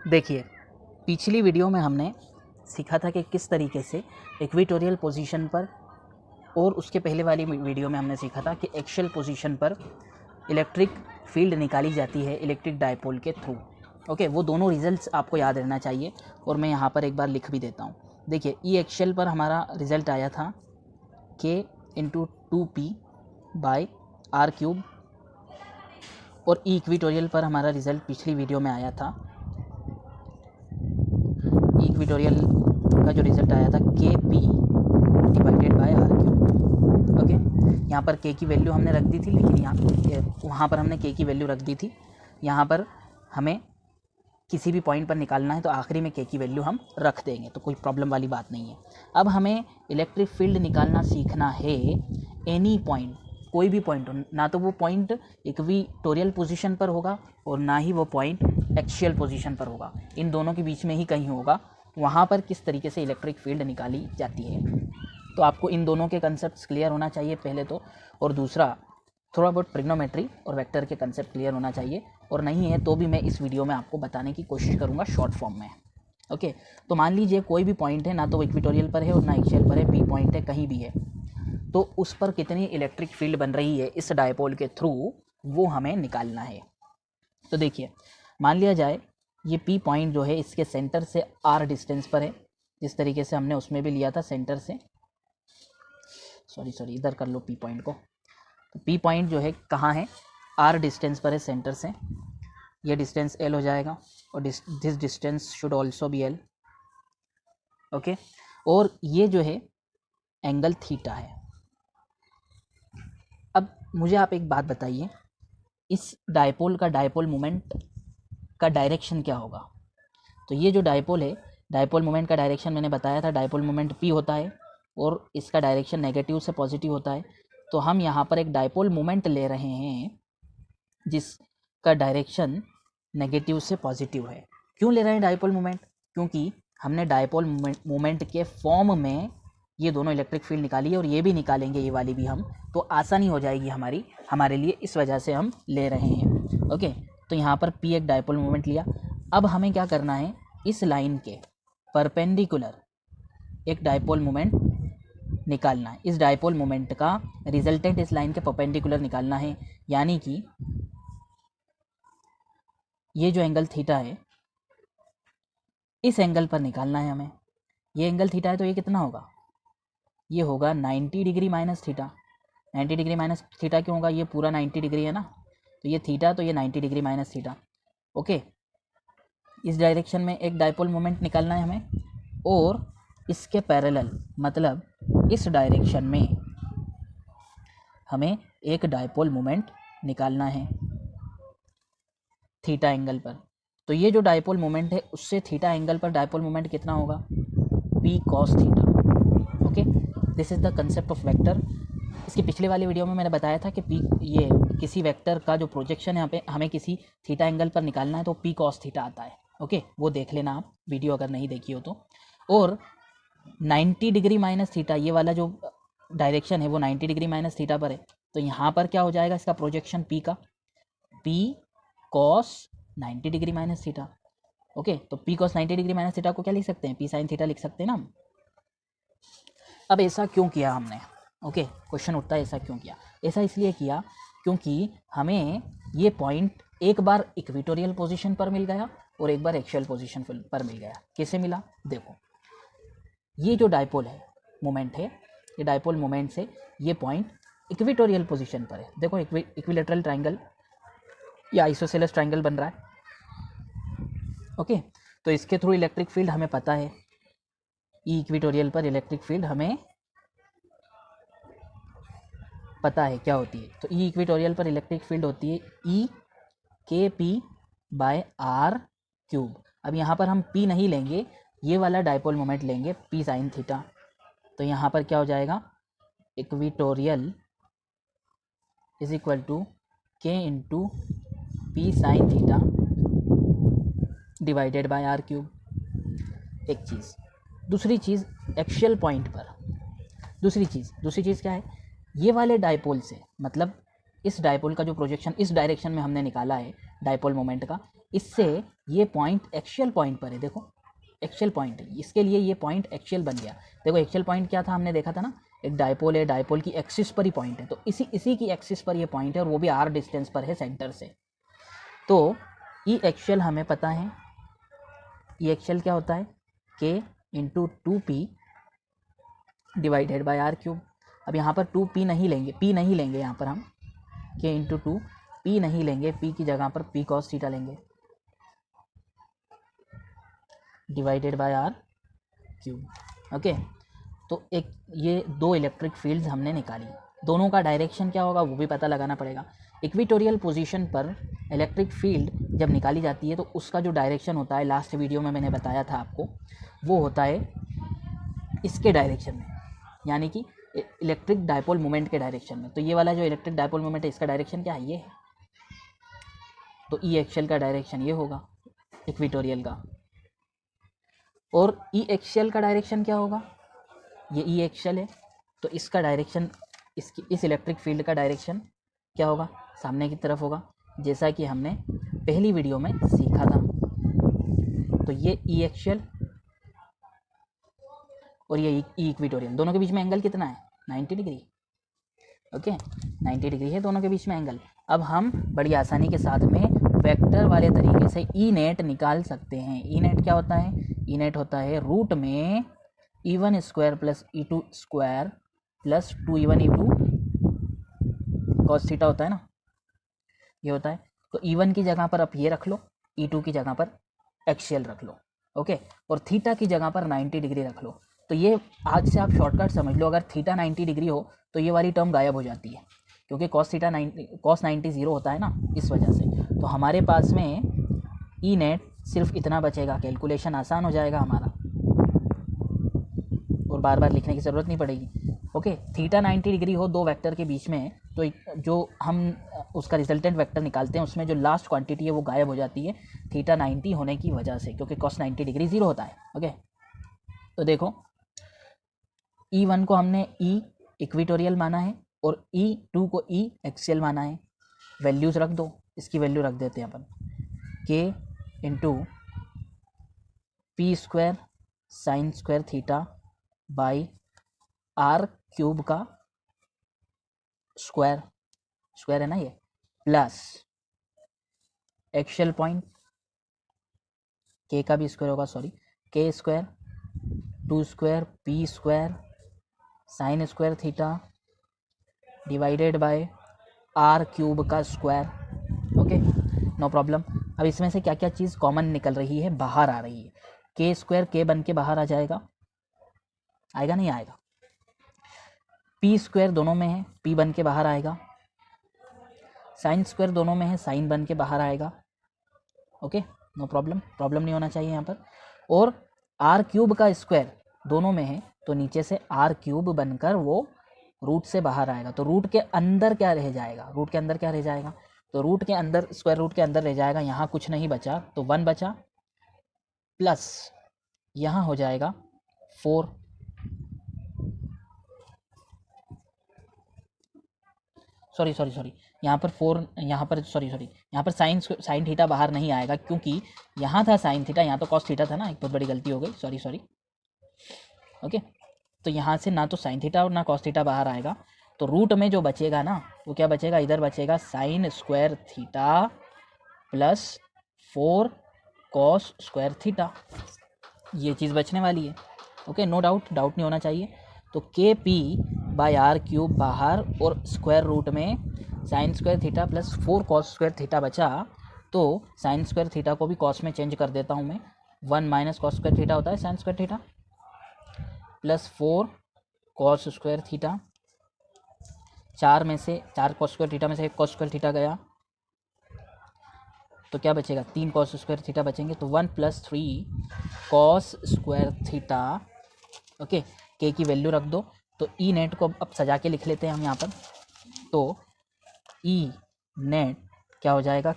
देखिए, पिछली वीडियो में हमने सीखा था कि किस तरीके से इक्वेटोरियल पोजीशन पर और उसके पहले वाली वीडियो में हमने सीखा था कि एक्सियल पोजीशन पर इलेक्ट्रिक फील्ड निकाली जाती है इलेक्ट्रिक डायपोल के थ्रू। ओके, वो दोनों रिजल्ट्स आपको याद रहना चाहिए और मैं यहाँ पर एक बार लिख भी देता हूँ। देखिए, ई एक्सियल पर हमारा रिज़ल्ट आया था K into 2P by R cube, और ई इक्वेटोरियल पर हमारा रिज़ल्ट पिछली वीडियो में आया था, इक्वेटोरियल का जो रिज़ल्ट आया था KP divided by R cube. Okay, यहाँ पर K की वैल्यू हमने रख दी थी, लेकिन वहाँ पर हमने K की वैल्यू रख दी थी। यहाँ पर हमें किसी भी पॉइंट पर निकालना है तो आखिरी में K की वैल्यू हम रख देंगे, तो कोई प्रॉब्लम वाली बात नहीं है। अब हमें इलेक्ट्रिक फील्ड निकालना सीखना है एनी पॉइंट, कोई भी पॉइंट हो, ना तो वो पॉइंट इक्वेटोरियल पोजीशन पर होगा और ना ही वो पॉइंट एक्सियल पोजीशन पर होगा, इन दोनों के बीच में ही कहीं होगा। वहाँ पर किस तरीके से इलेक्ट्रिक फील्ड निकाली जाती है, तो आपको इन दोनों के कंसेप्ट्स क्लियर होना चाहिए पहले तो, और दूसरा थोड़ा बहुत ट्रिग्नोमेट्री और वेक्टर के कंसेप्ट क्लियर होना चाहिए, और नहीं है तो भी मैं इस वीडियो में आपको बताने की कोशिश करूँगा शॉर्ट फॉर्म में। ओके, तो मान लीजिए कोई भी पॉइंट है, ना तो इक्वेटोरियल पर है और ना एक्सियल पर है, पी पॉइंट है, कहीं भी है, तो उस पर कितनी इलेक्ट्रिक फील्ड बन रही है इस डायपोल के थ्रू, वो हमें निकालना है। तो देखिए, मान लिया जाए ये पी पॉइंट जो है इसके सेंटर से आर डिस्टेंस पर है, जिस तरीके से हमने उसमें भी लिया था सेंटर से, सॉरी इधर कर लो पी पॉइंट को। तो पी पॉइंट जो है कहाँ है, आर डिस्टेंस पर है सेंटर से, ये डिस्टेंस एल हो जाएगा और this distance should also be L. Okay, और ये जो है एंगल थीटा है। अब मुझे आप एक बात बताइए, इस डायपोल का डायपोल मोमेंट का डायरेक्शन क्या होगा। तो ये जो डायपोल है, डायपोल मोमेंट का डायरेक्शन मैंने बताया था, डायपोल मोमेंट p होता है और इसका डायरेक्शन नेगेटिव से पॉजिटिव होता है। तो हम यहाँ पर एक डायपोल मोमेंट ले रहे हैं जिसका डायरेक्शन नेगेटिव से पॉजिटिव है। क्यों ले रहे हैं डायपोल मोमेंट? क्योंकि हमने डायपोल मोमेंट के फॉर्म में ये दोनों इलेक्ट्रिक फील्ड निकाली है और ये भी निकालेंगे, ये वाली भी हम, तो आसानी हो जाएगी हमारे लिए, इस वजह से हम ले रहे हैं। ओके, तो यहाँ पर P एक डायपोल मोमेंट लिया। अब हमें क्या करना है, इस लाइन के परपेंडिकुलर एक डायपोल मोमेंट निकालना है। इस डायपोल मोमेंट का रिजल्टेंट इस लाइन के परपेंडिकुलर निकालना है, यानी कि ये जो एंगल थीटा है इस एंगल पर निकालना है हमें। ये एंगल थीटा है तो ये कितना होगा, ये होगा 90 degree minus theta. 90 degree minus theta क्यों होगा, ये पूरा 90 डिग्री है ना, तो ये थीटा, तो ये 90 डिग्री माइनस थीटा। ओके, इस डायरेक्शन में एक डायपोल मोमेंट निकालना है हमें, और इसके पैरेलल मतलब इस डायरेक्शन में हमें एक डायपोल मोमेंट निकालना है थीटा एंगल पर। तो ये जो डायपोल मोमेंट है उससे थीटा एंगल पर डायपोल मोमेंट कितना होगा, P cos theta. Okay, this is the concept of vector. इसकी पिछले वाली वीडियो में मैंने बताया था कि ये किसी वेक्टर का जो प्रोजेक्शन है यहाँ पे हमें किसी थीटा एंगल पर निकालना है तो P cos थीटा आता है। ओके, वो देख लेना आप वीडियो अगर नहीं देखी हो तो। और 90 डिग्री माइनस थीटा, ये वाला जो डायरेक्शन है वो 90 डिग्री माइनस थीटा पर है, तो यहाँ पर क्या हो जाएगा इसका प्रोजेक्शन P का, P cos 90 degree minus theta. Okay, तो P cos 90 degree minus theta को क्या लिख सकते हैं, P sin थीटा लिख सकते हैं ना हम। अब ऐसा क्यों किया हमने, ओके, क्वेश्चन उठता है ऐसा क्यों किया। ऐसा इसलिए किया क्योंकि हमें ये पॉइंट एक बार इक्वेटोरियल पोजीशन पर मिल गया और एक बार एक्सियल पोजीशन पर मिल गया। कैसे मिला, देखो, ये जो डायपोल है मोमेंट है, ये डायपोल मोमेंट से ये पॉइंट इक्वेटोरियल पोजीशन पर है। देखो, इक्विलेटरल ट्राइंगल या आइसोसेलेस ट्राइंगल बन रहा है। ओके, तो इसके थ्रू इलेक्ट्रिक फील्ड हमें पता है, ई इक्वेटोरियल पर इलेक्ट्रिक फील्ड हमें पता है क्या होती है। तो ई इक्वेटोरियल पर इलेक्ट्रिक फील्ड होती है E KP by R cube. अब यहाँ पर हम P नहीं लेंगे, ये वाला डायपोल मोमेंट लेंगे P sin थीटा। तो यहाँ पर क्या हो जाएगा, equatorial is equal to K into P sin theta divided by R cube. एक चीज़, दूसरी चीज़ एक्सियल पॉइंट पर, दूसरी चीज़ क्या है, ये वाले डायपोल से, मतलब इस डायपोल का जो प्रोजेक्शन इस डायरेक्शन में हमने निकाला है डायपोल मोमेंट का, इससे ये पॉइंट एक्चुअल पॉइंट पर है, देखो एक्चुअल पॉइंट है, इसके लिए ये पॉइंट एक्चुअल बन गया। देखो एक्चुअल पॉइंट क्या था, हमने देखा था ना, एक डायपोल है, डायपोल की एक्सिस पर ही पॉइंट है, तो इसी की एक्सिस पर ये पॉइंट है और वो भी r डिस्टेंस पर है सेंटर से। तो ई एक्चुअल हमें पता है, ई एक्चुअल क्या होता है, k into 2p divided by r cube. अब यहाँ पर 2p नहीं लेंगे, p नहीं लेंगे, यहाँ पर हम k इंटू 2 p नहीं लेंगे, p की जगह पर p cos थीटा लेंगे divided by r cube. Okay, तो एक ये दो इलेक्ट्रिक फील्ड्स हमने निकाली, दोनों का डायरेक्शन क्या होगा वो भी पता लगाना पड़ेगा। इक्वेटोरियल पोजीशन पर इलेक्ट्रिक फील्ड जब निकाली जाती है तो उसका जो डायरेक्शन होता है, लास्ट वीडियो में मैंने बताया था आपको, वो होता है इसके डायरेक्शन में, यानी कि इलेक्ट्रिक डायपोल मोमेंट के डायरेक्शन में। तो ये वाला जो इलेक्ट्रिक डायपोल मोमेंट है, इसका डायरेक्शन क्या है, ये है। तो ई एक्सियल का डायरेक्शन ये होगा इक्वेटोरियल का, और ई एक्सियल का डायरेक्शन क्या होगा, ये ई एक्सियल है, तो इसका डायरेक्शन, इस इलेक्ट्रिक फील्ड का डायरेक्शन क्या होगा, सामने की तरफ होगा, जैसा कि हमने पहली वीडियो में सीखा था। तो ये ई एक्सियल और ये ई इक्वेटोरियल, दोनों के बीच में एंगल कितना है, 90 डिग्री। ओके, 90 डिग्री है दोनों के बीच में एंगल। अब हम बड़ी आसानी के साथ में वेक्टर वाले तरीके से ई नेट निकाल सकते हैं। ई नेट क्या होता है, ई नेट होता है रूट में E1 square plus E2 square plus 2E1 E2 cos theta होता है ना, ये होता है। तो E1 की जगह पर आप ये रख लो, E2 की जगह पर एक्सियल रख लो, ओके, और थीटा की जगह पर 90 डिग्री रख लो। तो ये आज से आप शॉर्टकट समझ लो, अगर थीटा 90 डिग्री हो तो ये वाली टर्म गायब हो जाती है, क्योंकि कॉस 90 0 होता है ना, इस वजह से। तो हमारे पास में ई नेट सिर्फ इतना बचेगा, कैलकुलेशन आसान हो जाएगा हमारा और बार बार लिखने की ज़रूरत नहीं पड़ेगी। ओके, थीटा 90 डिग्री हो दो वेक्टर के बीच में, तो जो हम उसका रिजल्टेंट वेक्टर निकालते हैं उसमें जो लास्ट क्वांटिटी है वो गायब हो जाती है थीटा 90 होने की वजह से, क्योंकि कॉस 90 डिग्री 0 होता है। ओके, तो देखो E1 को हमने ई इक्वेटोरियल माना है और E2 को ई एक्सियल माना है। वैल्यूज़ रख दो, इसकी वैल्यू रख देते हैं अपन, k into P square sine square theta by R cube का स्क्वायर, स्क्वायर है ना ये, प्लस एक्सियल पॉइंट k का भी स्क्वायर होगा, sorry, k square 2 square P square sine square theta divided by R cube का स्क्वायर। Okay, no problem. अब इसमें से क्या क्या चीज़ कॉमन निकल रही है, बाहर आ रही है, के स्क्वायर के बन के बाहर आ जाएगा, आएगा नहीं आएगा, पी स्क्वायर दोनों में है, पी बन के बाहर आएगा, साइन स्क्वायर दोनों में है, साइन बन के बाहर आएगा। ओके, नो प्रॉब्लम, प्रॉब्लम नहीं होना चाहिए यहाँ पर। और आर क्यूब का स्क्वायर दोनों में है, तो नीचे से आर क्यूब बनकर वो रूट से बाहर आएगा। तो रूट के अंदर क्या रह जाएगा, रूट के अंदर क्या रह जाएगा, तो रूट के अंदर, स्क्वायर रूट के अंदर रह जाएगा, यहाँ कुछ नहीं बचा तो 1 बचा, प्लस यहाँ हो जाएगा 4, सॉरी यहाँ पर 4, यहाँ पर यहाँ पर साइन थीटा बाहर नहीं आएगा, क्योंकि यहाँ था साइन थीटा, यहाँ तो कॉस थीटा था ना, एक बहुत बड़ी गलती हो गई, सॉरी। ओके, तो यहाँ से ना तो साइन थीटा और ना कॉस थीटा बाहर आएगा, तो रूट में जो बचेगा ना वो क्या बचेगा, इधर बचेगा sign square theta plus 4 cos square theta, ये चीज़ बचने वाली है। ओके, नो डाउट नहीं होना चाहिए। तो के पी बाई आर क्यूब बाहर और स्क्वायर रूट में sign square theta plus 4 cos square theta बचा, तो साइन स्क्वायर थीटा को भी कॉस में चेंज कर देता हूँ मैं, 1 माइनस कॉस स्क्वायर थीटा होता है sign square theta, plus 4 cos square theta, 4 में से 4 कॉस स्क्वायर थीटा में से 1 कॉस स्क्वायर थीटा गया, तो क्या बचेगा, 3 कॉस स्क्वायर थीटा बचेंगे, तो 1 plus 3 cos square theta. Okay, के की वैल्यू रख दो। तो ई नेट को अब सजा के लिख लेते हैं हम यहाँ पर, तो ई नेट क्या हो जाएगा,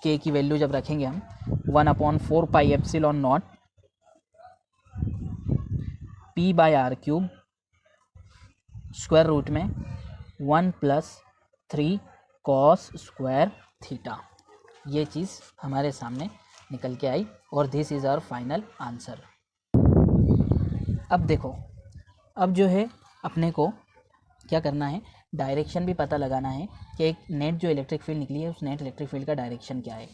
के की वैल्यू जब रखेंगे हम 1/4 pi epsilon naught P by R cube square root में 1 प्लस 3 कॉस स्क्वायर थीटा। ये चीज़ हमारे सामने निकल के आई और this is our final answer. अब देखो, अब जो है अपने को क्या करना है, डायरेक्शन भी पता लगाना है कि एक नेट जो इलेक्ट्रिक फील्ड निकली है उस नेट इलेक्ट्रिक फील्ड का डायरेक्शन क्या है।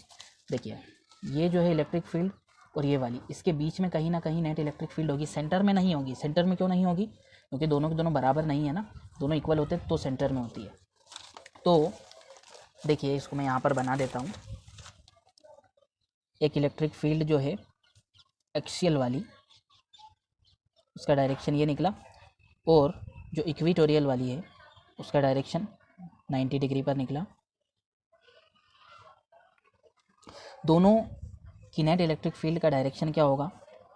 देखिए ये जो है इलेक्ट्रिक फील्ड और ये वाली, इसके बीच में कहीं ना कहीं नेट इलेक्ट्रिक फील्ड होगी, सेंटर में नहीं होगी। सेंटर में क्यों नहीं होगी? क्योंकि दोनों के दोनों बराबर नहीं है ना, दोनों इक्वल होते तो सेंटर में होती है। तो देखिए इसको मैं यहाँ पर बना देता हूँ। एक इलेक्ट्रिक फील्ड जो है एक्सियल वाली, उसका डायरेक्शन ये निकला, और जो इक्विटोरियल वाली है उसका डायरेक्शन 90 डिग्री पर निकला। दोनों की नेट इलेक्ट्रिक फील्ड का डायरेक्शन क्या होगा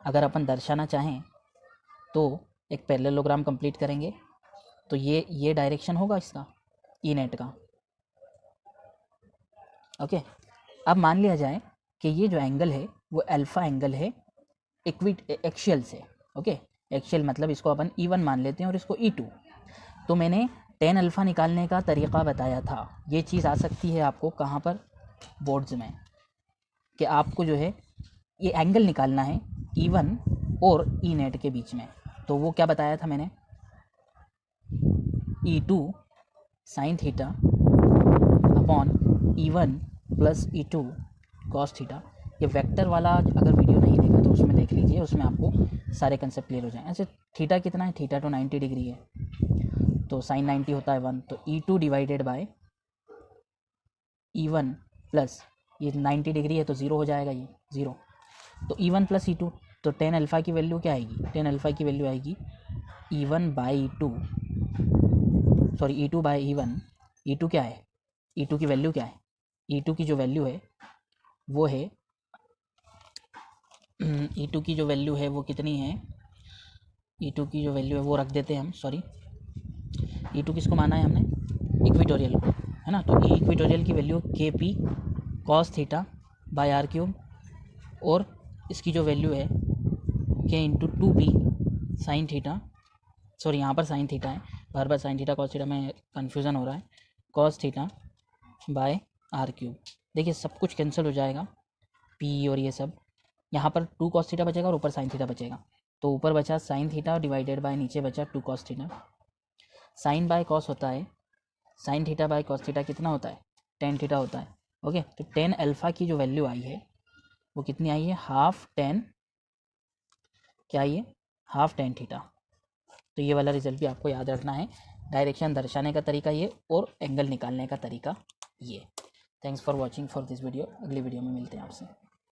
अगर अपन दर्शाना चाहें तो एक पैरेललोग्राम कंप्लीट करेंगे तो ये डायरेक्शन होगा इसका, ई नेट का। ओके, अब मान लिया जाए कि ये जो एंगल है वो अल्फ़ा एंगल है एक्सियल से। ओके, एक्सियल मतलब इसको अपन E1 मान लेते हैं और इसको E2। तो मैंने tan अल्फ़ा निकालने का तरीक़ा बताया था। ये चीज़ आ सकती है आपको कहाँ पर, बोर्ड्स में, कि आपको जो है ये एंगल निकालना है E1 और E नेट के बीच में। तो वो क्या बताया था मैंने, E2 sine theta upon E1 plus E2 cos theta. ये वेक्टर वाला अगर वीडियो नहीं देखा तो उसमें देख लीजिए, उसमें आपको सारे कंसेप्ट क्लियर हो जाएं। ऐसे थीटा कितना है, थीटा तो 90 डिग्री है, तो साइन 90 होता है 1, तो E2 divided by E1 plus ये 90 डिग्री है तो 0 हो जाएगा, ये 0। तो E1 प्लस E2, तो tan अल्फ़ा की वैल्यू क्या आएगी, tan अल्फ़ा की वैल्यू आएगी E1 by E2, sorry E2 by E1। E2 क्या है, E2 की वैल्यू क्या है, E2 की जो वैल्यू है वो है E2 की जो वैल्यू है वो कितनी है, E2 की जो वैल्यू है वो रख देते हैं हम, सॉरी E2 किसको माना है हमने, इक्विटोरियल को, है ना। तो इक्विटोरियल की value KP cos theta by R cube, और इसकी जो वैल्यू है K into 2P sine theta, sorry यहाँ पर साइन थीटा है, बार बार साइन थीटा कॉस थीटा में कन्फ्यूज़न हो रहा है, cos theta by R cube. देखिए सब कुछ कैंसिल हो जाएगा, P और ये सब, यहाँ पर 2 कॉस थीटा बचेगा और ऊपर साइन थीटा बचेगा। तो ऊपर बचा साइन थीटा डिवाइडेड बाय नीचे बचा 2 cos theta. Sine by cos होता है, sine theta by cos theta कितना होता है, tan थीटा होता है। ओके, तो tan अल्फ़ा की जो वैल्यू आई है वो कितनी आई है, हाफ tan, क्या आई है, हाफ tan थीटा। तो ये वाला रिजल्ट भी आपको याद रखना है, डायरेक्शन दर्शाने का तरीका ये और एंगल निकालने का तरीका ये। Thanks for watching for this video. अगली वीडियो में मिलते हैं आपसे।